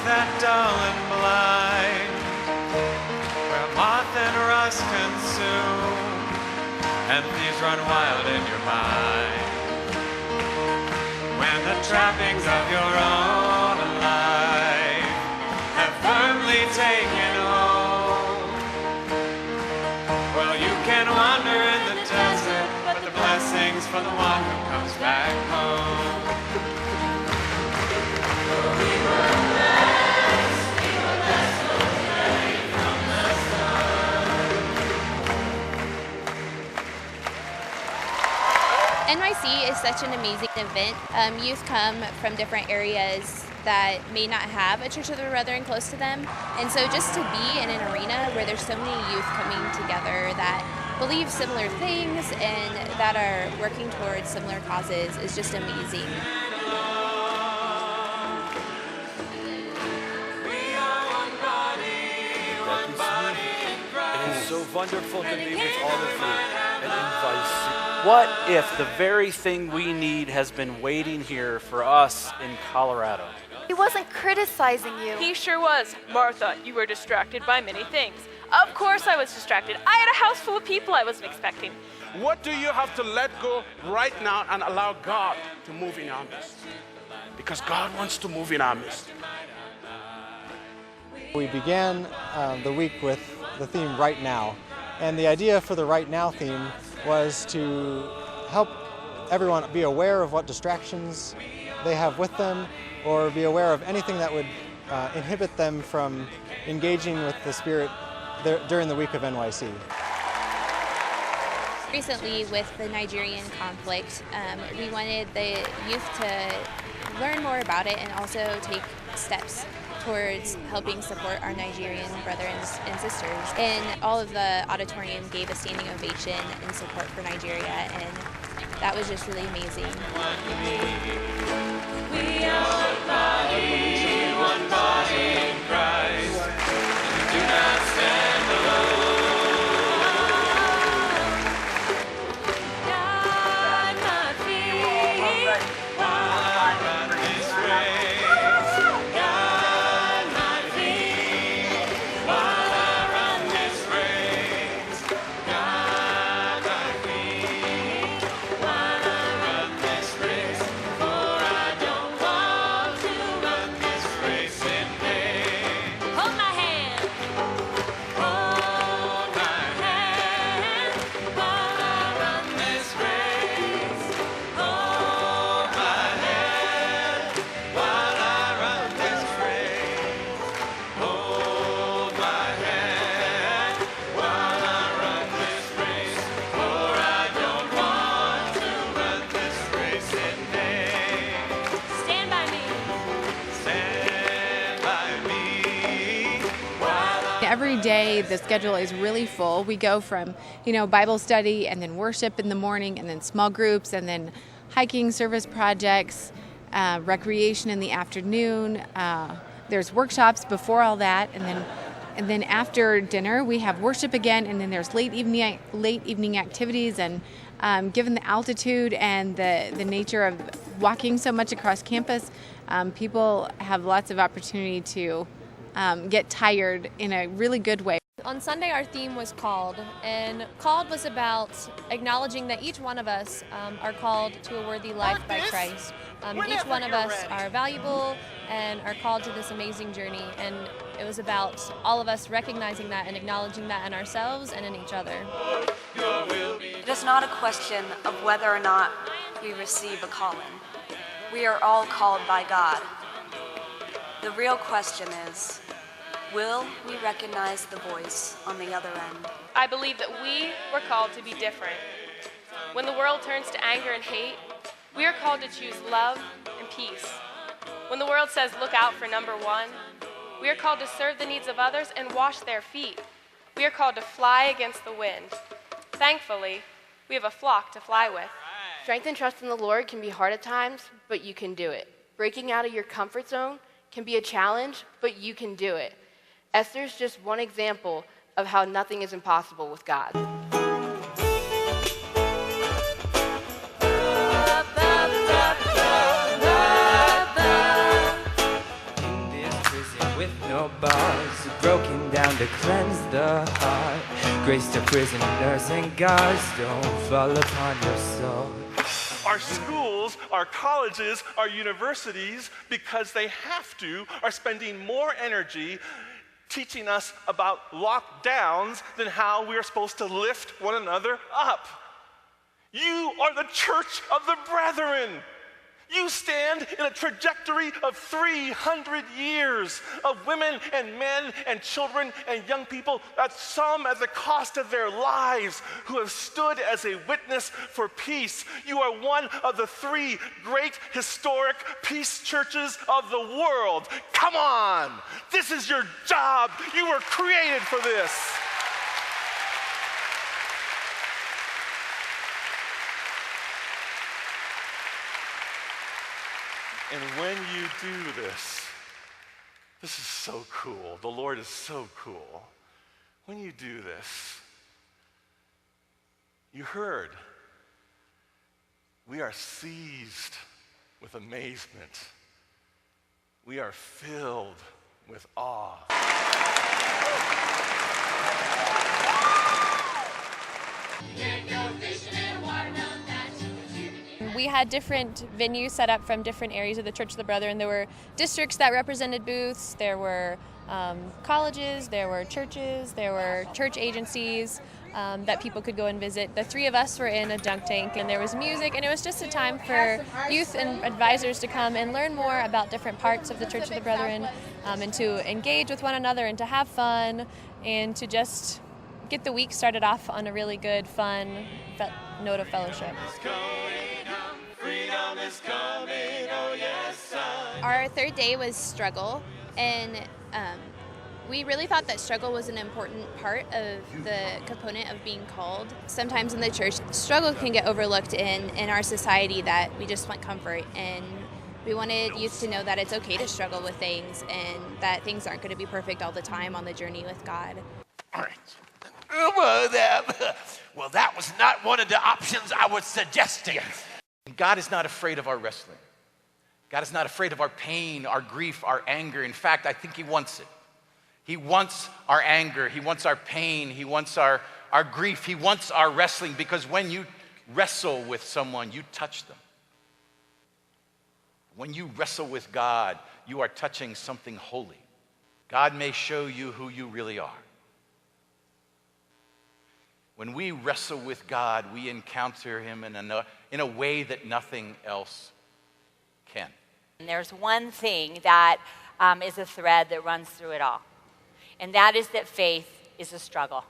That dull and blind, where moth and rust consume, and thieves run wild in your mind. When the trappings of your own life have firmly taken hold, well, you can wander in the desert, but the blessings for the one who comes back home. NYC is such an amazing event. Youth come from different areas that may not have a Church of the Brethren close to them. And so just to be in an arena where there's so many youth coming together that believe similar things and that are working towards similar causes is just amazing. It is so wonderful to be with all of you at NYC. What if the very thing we need has been waiting here for us in Colorado? He wasn't criticizing you. He sure was. Martha, you were distracted by many things. Of course I was distracted. I had a house full of people I wasn't expecting. What do you have to let go right now and allow God to move in our midst? Because God wants to move in our midst. We began the week with the theme Right Now. And the idea for the Right Now theme was to help everyone be aware of what distractions they have with them, or be aware of anything that would inhibit them from engaging with the Spirit during the week of NYC. Recently, with the Nigerian conflict, we wanted the youth to learn more about it and also take steps towards helping support our Nigerian brothers and sisters. And all of the auditorium gave a standing ovation in support for Nigeria, and that was just really amazing. We are one body in Christ. We do not stand alone. God, my feet, while I run this race. God, my feet, while I run this race. God, my feet, while I run this race. For I don't want to run this race in vain. Hold my hand. Hold my hand while I run this race. Hold my hand while I run this race. Hold my hand while I run this race. For I don't want to run this race in vain. Stand by me. Stand by me while I Every day the schedule is really full. We go from, Bible study and then worship in the morning and then small groups and then hiking service projects, recreation in the afternoon. There's workshops before all that, and then after dinner we have worship again, and then there's late evening activities. And given the altitude and the nature of walking so much across campus, people have lots of opportunity to get tired in a really good way. On Sunday, our theme was Called, and Called was about acknowledging that each one of us are called to a worthy life by Christ. Each one of us are valuable and are called to this amazing journey, and it was about all of us recognizing that and acknowledging that in ourselves and in each other. It is not a question of whether or not we receive a calling. We are all called by God. The real question is, will we recognize the voice on the other end? I believe that we were called to be different. When the world turns to anger and hate, we are called to choose love and peace. When the world says look out for number one, we are called to serve the needs of others and wash their feet. We are called to fly against the wind. Thankfully, we have a flock to fly with. Strength and trust in the Lord can be hard at times, but you can do it. Breaking out of your comfort zone can be a challenge, but you can do it. Esther's just one example of how nothing is impossible with God. In this prison with no bars, broken down to cleanse the heart. Grace to prisoners and guards, don't fall upon your soul. Our schools, our colleges, our universities, because they have to, are spending more energy teaching us about lockdowns than how we are supposed to lift one another up. You are the church of the brethren. You stand in a trajectory of 300 years of women and men and children and young people, that some at the cost of their lives, who have stood as a witness for peace. You are one of the 3 great historic peace churches of the world. Come on, this is your job. You were created for this. And when you do this, this is so cool. The Lord is so cool. When you do this, you heard, we are seized with amazement. We are filled with awe. We had different venues set up from different areas of the Church of the Brethren. There were districts that represented booths, there were colleges, there were churches, there were church agencies that people could go and visit. The 3 of us were in a dunk tank, and there was music, and it was just a time for youth and advisors to come and learn more about different parts of the Church of the Brethren, and to engage with one another and to have fun and to just get the week started off on a really good, fun note of fellowship. Freedom is coming, oh yes, son. Our 3rd day was struggle, and we really thought that struggle was an important part of the component of being called. Sometimes in the church, struggle can get overlooked in our society, that we just want comfort, and we wanted youth to know that it's okay to struggle with things and that things aren't going to be perfect all the time on the journey with God. All right. Well, that was not one of the options I was suggesting. God is not afraid of our wrestling. God is not afraid of our pain, our grief, our anger. In fact, I think He wants it. He wants our anger. He wants our pain. He wants our grief. He wants our wrestling, because when you wrestle with someone, you touch them. When you wrestle with God, you are touching something holy. God may show you who you really are. When we wrestle with God, we encounter Him in a way that nothing else can. And there's one thing that is a thread that runs through it all, and that is that faith is a struggle.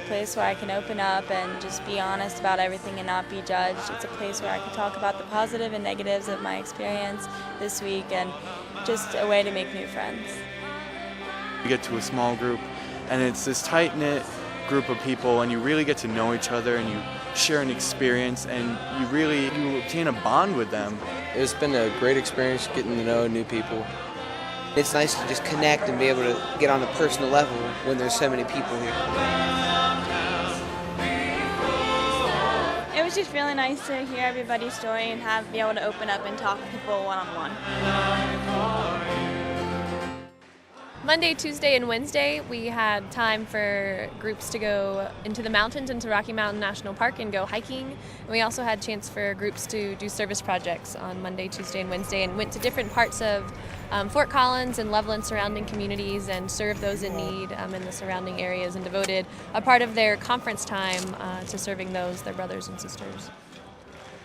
Place where I can open up and just be honest about everything and not be judged. It's a place where I can talk about the positive and negatives of my experience this week, and just a way to make new friends. You get to a small group, and it's this tight-knit group of people, and you really get to know each other, and you share an experience, and you obtain a bond with them. It's been a great experience getting to know new people. It's nice to just connect and be able to get on a personal level when there's so many people here. was just really nice to hear everybody's story and be able to open up and talk to people one-on-one. Monday, Tuesday, and Wednesday, we had time for groups to go into the mountains, into Rocky Mountain National Park, and go hiking. And we also had a chance for groups to do service projects on Monday, Tuesday, and Wednesday, and went to different parts of Fort Collins and Loveland surrounding communities and served those in need in the surrounding areas, and devoted a part of their conference time to serving those, their brothers and sisters.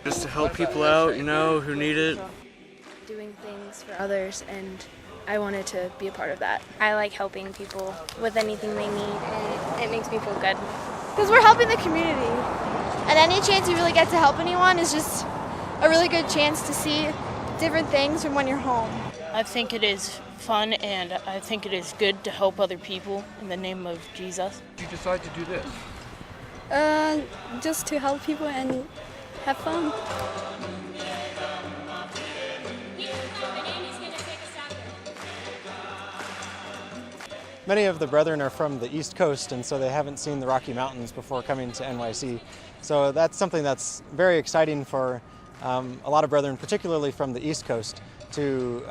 Just to help people out, who need it. Doing things for others, and I wanted to be a part of that. I like helping people with anything they need, and it makes me feel good. Because we're helping the community. And any chance you really get to help anyone is just a really good chance to see different things from when you're home. I think it is fun, and I think it is good to help other people in the name of Jesus. Did you decide to do this? Just to help people and have fun. Many of the brethren are from the East Coast, and so they haven't seen the Rocky Mountains before coming to NYC. So that's something that's very exciting for a lot of brethren, particularly from the East Coast, to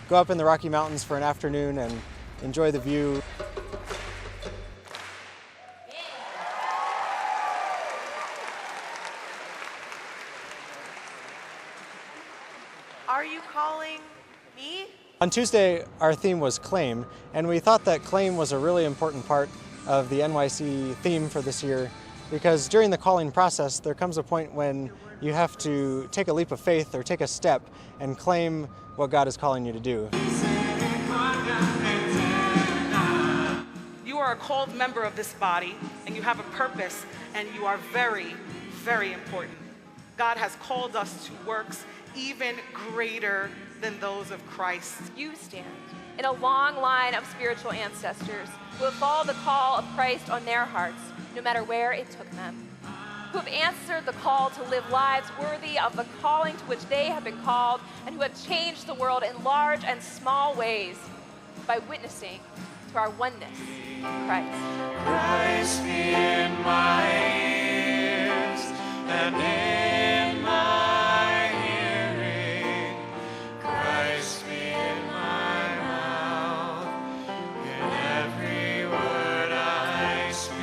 go up in the Rocky Mountains for an afternoon and enjoy the view. Are you calling me? On Tuesday, our theme was Claim, and we thought that Claim was a really important part of the NYC theme for this year, because during the calling process, there comes a point when you have to take a leap of faith or take a step and claim what God is calling you to do. You are a called member of this body, and you have a purpose, and you are very, very important. God has called us to works even greater than those of Christ. You stand in a long line of spiritual ancestors who have followed the call of Christ on their hearts, no matter where it took them, who have answered the call to live lives worthy of the calling to which they have been called, and who have changed the world in large and small ways by witnessing to our oneness in Christ. Christ be in my ears and in my hearing. Christ be in my mouth, in every word I speak.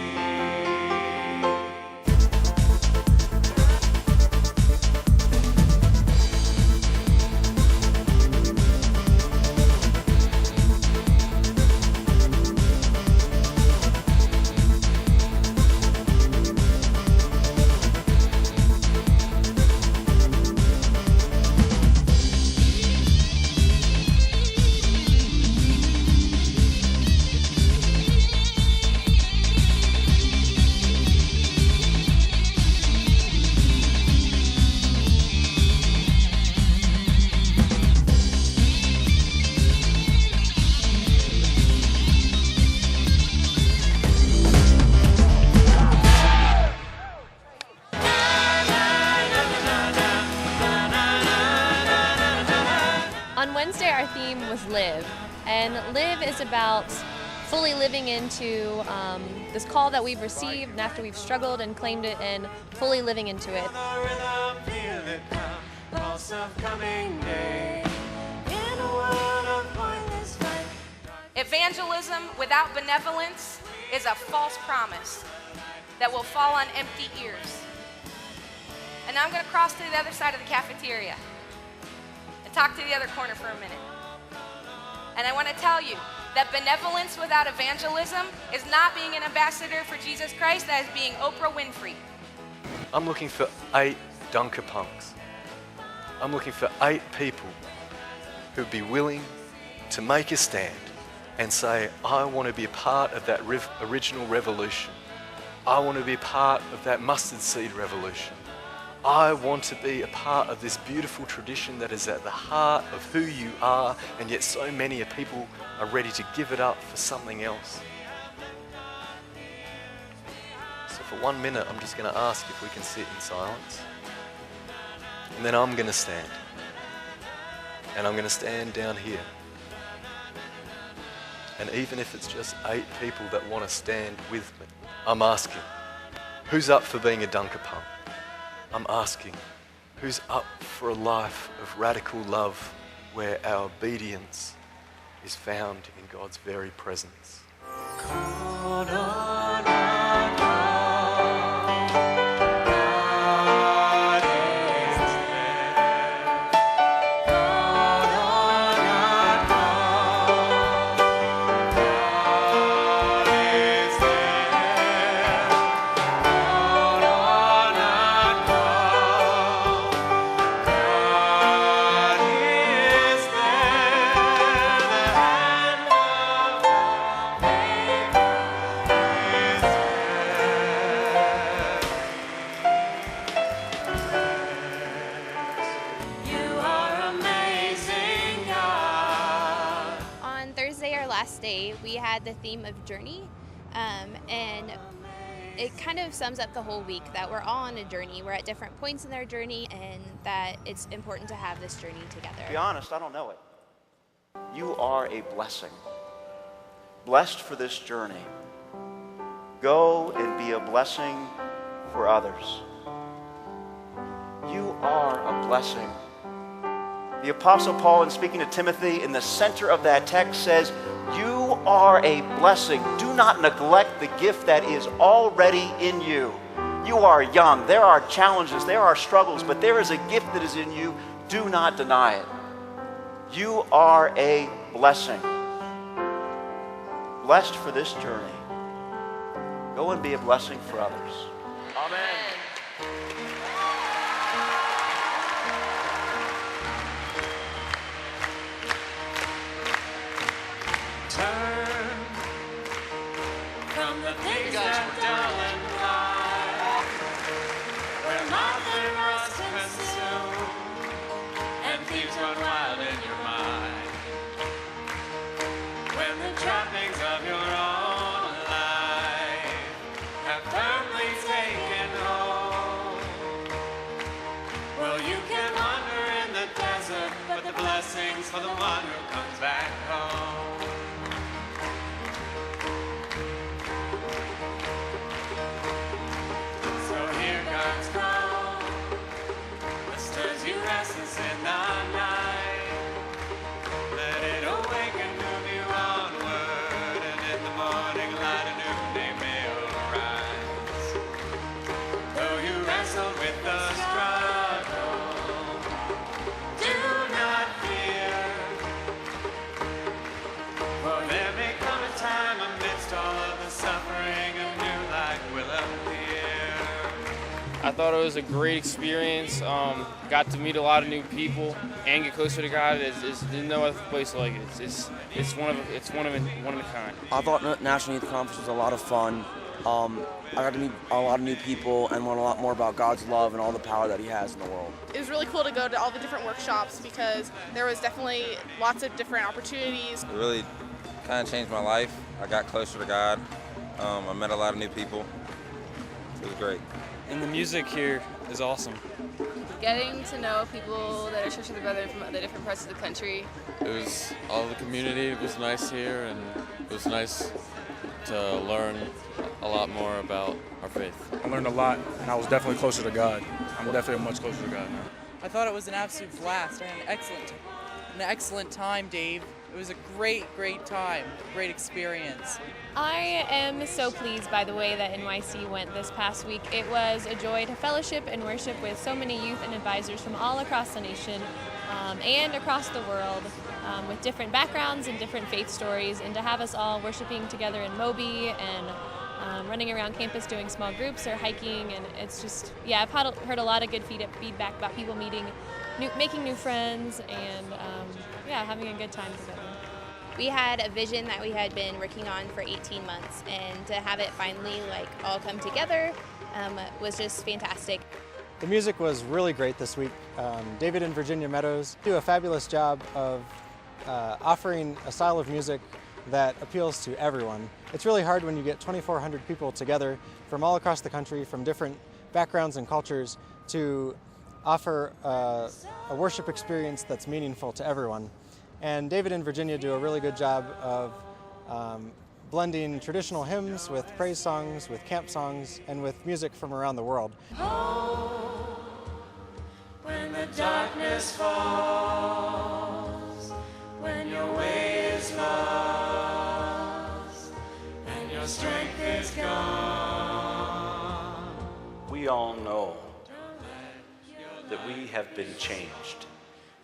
On Wednesday, our theme was Live, and Live is about fully living into this call that we've received, and after we've struggled and claimed it, and fully living into it. Evangelism without benevolence is a false promise that will fall on empty ears. And now I'm going to cross to the other side of the cafeteria and talk to the other corner for a minute. And I want to tell you that benevolence without evangelism is not being an ambassador for Jesus Christ, that is being Oprah Winfrey. I'm looking for 8 Dunker Punks. I'm looking for 8 people who'd be willing to make a stand and say, I want to be a part of that original revolution. I want to be a part of that mustard seed revolution. I want to be a part of this beautiful tradition that is at the heart of who you are, and yet so many of people are ready to give it up for something else. So for 1 minute, I'm just going to ask if we can sit in silence. And then I'm going to stand. And I'm going to stand down here. And even if it's just 8 people that want to stand with me, I'm asking, who's up for being a Dunker Punk? I'm asking, who's up for a life of radical love where our obedience is found in God's very presence? Called on our call, God is there. Called on our call, God is there. Called on our call, God is there. The hand of On Thursday, our last day, we had the theme of journey, and it kind of sums up the whole week that we're all on a journey. We're at different points in our journey, and that it's important to have this journey together. To be honest, I don't know it. You are a blessing. Blessed for this journey. Go and be a blessing for others. You are a blessing. The Apostle Paul, in speaking to Timothy, in the center of that text says, you are a blessing. Do not neglect the gift that is already in you. You are young. There are challenges. There are struggles. But there is a gift that is in you. Do not deny it. You are a blessing. Blessed for this journey. Go and be a blessing for others. Amen. Turn from the things that dull and blind, where moth and rust consume, and thieves run wild in your mind. When the trappings of your own life have firmly taken hold, well, you can wander in the desert, but the blessings for the one who comes back home. Restless in the night, let it awaken, move you onward, and in the morning light a new day may arise. Though you wrestle with the struggle, do not fear, for there may come a time amidst all of the suffering, a new light will appear. I thought it was a great experience. Got to meet a lot of new people and get closer to God. There's no other place like it. It's one of a kind. I thought National Youth Conference was a lot of fun. I got to meet a lot of new people and learn a lot more about God's love and all the power that He has in the world. It was really cool to go to all the different workshops because there was definitely lots of different opportunities. It really kind of changed my life. I got closer to God. I met a lot of new people. It was great. And the music here is awesome. Getting to know people that are Church of the Brethren from the different parts of the country. It was all the community was nice here, and it was nice to learn a lot more about our faith. I learned a lot, and I was definitely closer to God. I'm definitely much closer to God now. I thought it was an absolute blast. I had an excellent time, Dave. It was a great time, great experience. I am so pleased by the way that NYC went this past week. It was a joy to fellowship and worship with so many youth and advisors from all across the nation and across the world with different backgrounds and different faith stories, and to have us all worshiping together in Moby and running around campus doing small groups or hiking, and it's just, yeah, I've heard a lot of good feedback about people making new friends and having a good time together. We had a vision that we had been working on for 18 months, and to have it finally all come together was just fantastic. The music was really great this week. David and Virginia Meadows do a fabulous job of offering a style of music that appeals to everyone. It's really hard when you get 2,400 people together from all across the country, from different backgrounds and cultures, to offer a worship experience that's meaningful to everyone. And David and Virginia do a really good job of blending traditional hymns with praise songs, with camp songs, and with music from around the world. Oh. when the darkness falls, when your way is lost, and your strength is gone. We all know that we have been changed.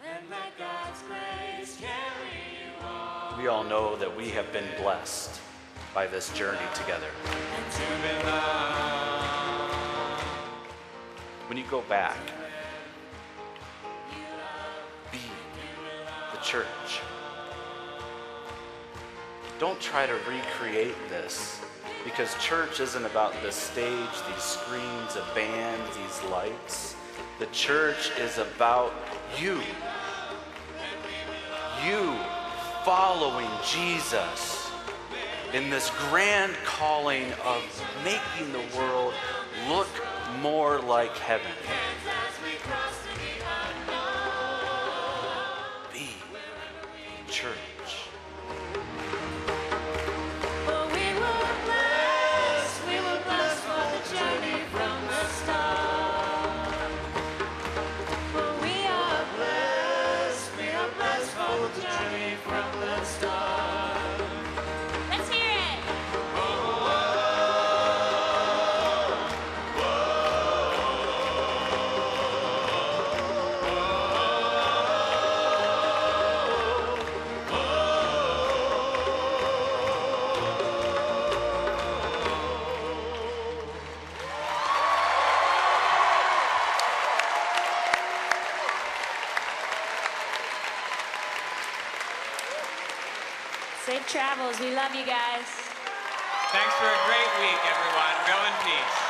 And let God's grace carry you on. We all know that we have been blessed by this journey together. And to belong. When you go back, be the church. Don't try to recreate this, because church isn't about this stage, these screens, a band, these lights. The church is about you. You following Jesus in this grand calling of making the world look more like heaven. Be church. We were blessed for the journey from the start. For we are blessed for the journey from the start. Let's hear it. Safe travels. We love you guys. Thanks for a great week, everyone. Go in peace.